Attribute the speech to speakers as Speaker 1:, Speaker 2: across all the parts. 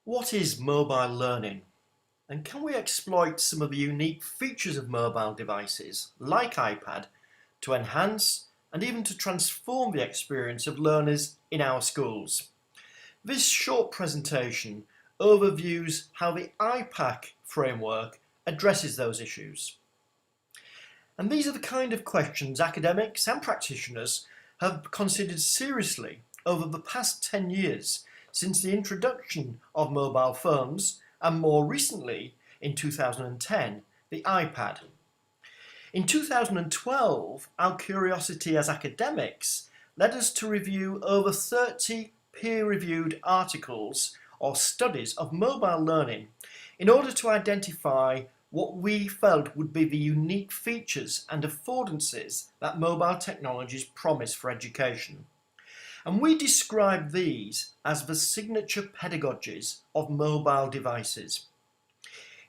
Speaker 1: What is mobile learning? And can we exploit some of the unique features of mobile devices, like iPad, to enhance and even to transform the experience of learners in our schools? This short presentation overviews how the iPAC framework addresses those issues. And these are the kind of questions academics and practitioners have considered seriously over the past 10 years since the introduction of mobile phones and more recently in 2010, the iPad. In 2012, our curiosity as academics led us to review over 30 peer-reviewed articles or studies of mobile learning in order to identify what we felt would be the unique features and affordances that mobile technologies promise for education. And we describe these as the signature pedagogies of mobile devices.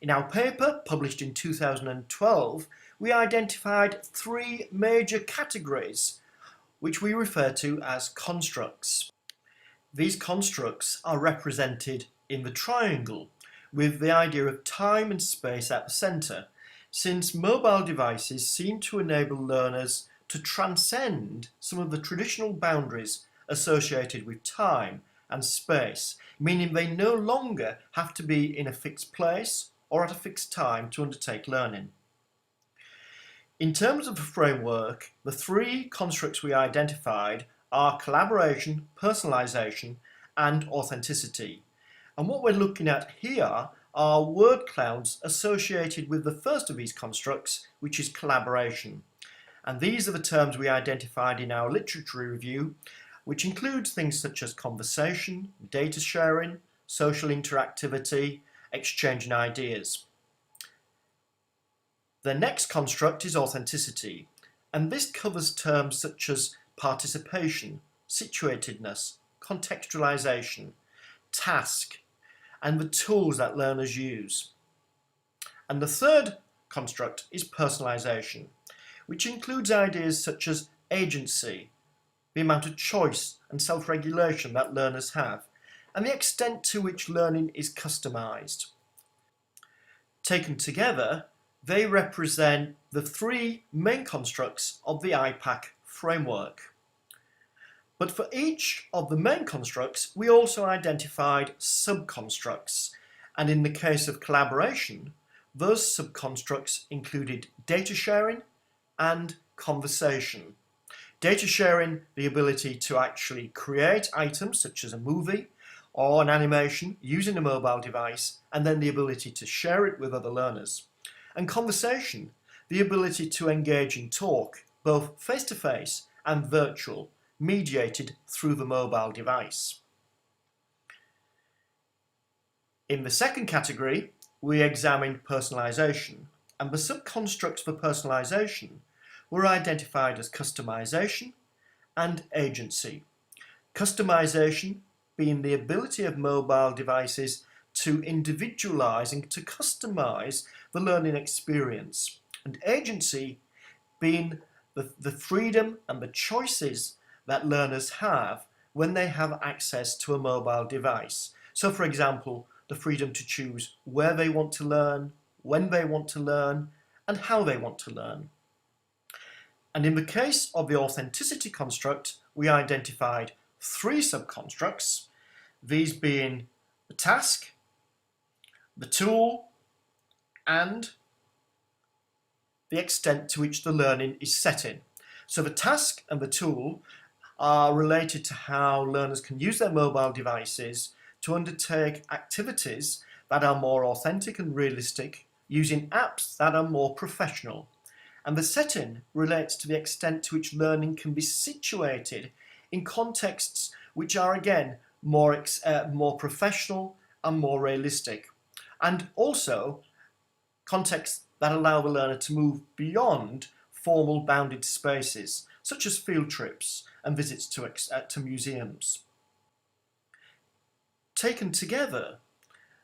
Speaker 1: In our paper, published in 2012, we identified three major categories, which we refer to as constructs. These constructs are represented in the triangle, with the idea of time and space at the centre, since mobile devices seem to enable learners to transcend some of the traditional boundaries associated with time and space, meaning they no longer have to be in a fixed place or at a fixed time to undertake learning. In terms of the framework, the three constructs we identified are collaboration, personalisation, and authenticity. And what we're looking at here are word clouds associated with the first of these constructs, which is collaboration. And these are the terms we identified in our literature review, which includes things such as conversation, data sharing, social interactivity, exchanging ideas. The next construct is authenticity, and this covers terms such as participation, situatedness, contextualization, task, and the tools that learners use. And the third construct is personalization, which includes ideas such as agency, the amount of choice and self-regulation that learners have, and the extent to which learning is customized. Taken together, they represent the three main constructs of the iPAC framework. But for each of the main constructs, we also identified sub-constructs, and in the case of collaboration, those sub-constructs included data sharing and conversation. Data sharing, the ability to actually create items such as a movie or an animation using a mobile device, and then the ability to share it with other learners. And conversation, the ability to engage in talk, both face-to-face and virtual, mediated through the mobile device. In the second category, we examined personalization, and the sub-constructs for personalization were identified as customization and agency. Customization being the ability of mobile devices to individualize and to customize the learning experience, and agency being the freedom and the choices that learners have when they have access to a mobile device. So for example, the freedom to choose where they want to learn, when they want to learn, and how they want to learn. And in the case of the authenticity construct, we identified three subconstructs, these being the task, the tool, and the extent to which the learning is set in. So the task and the tool are related to how learners can use their mobile devices to undertake activities that are more authentic and realistic, using apps that are more professional. And the setting relates to the extent to which learning can be situated in contexts which are again more professional and more realistic, and also contexts that allow the learner to move beyond formal bounded spaces, such as field trips and visits to museums. Taken together,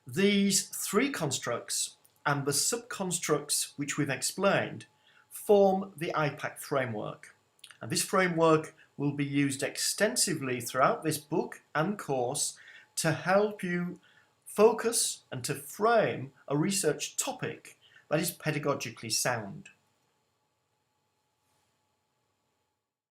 Speaker 1: these three constructs and the subconstructs which we've explained form the iPAC framework. And this framework will be used extensively throughout this book and course to help you focus and to frame a research topic that is pedagogically sound.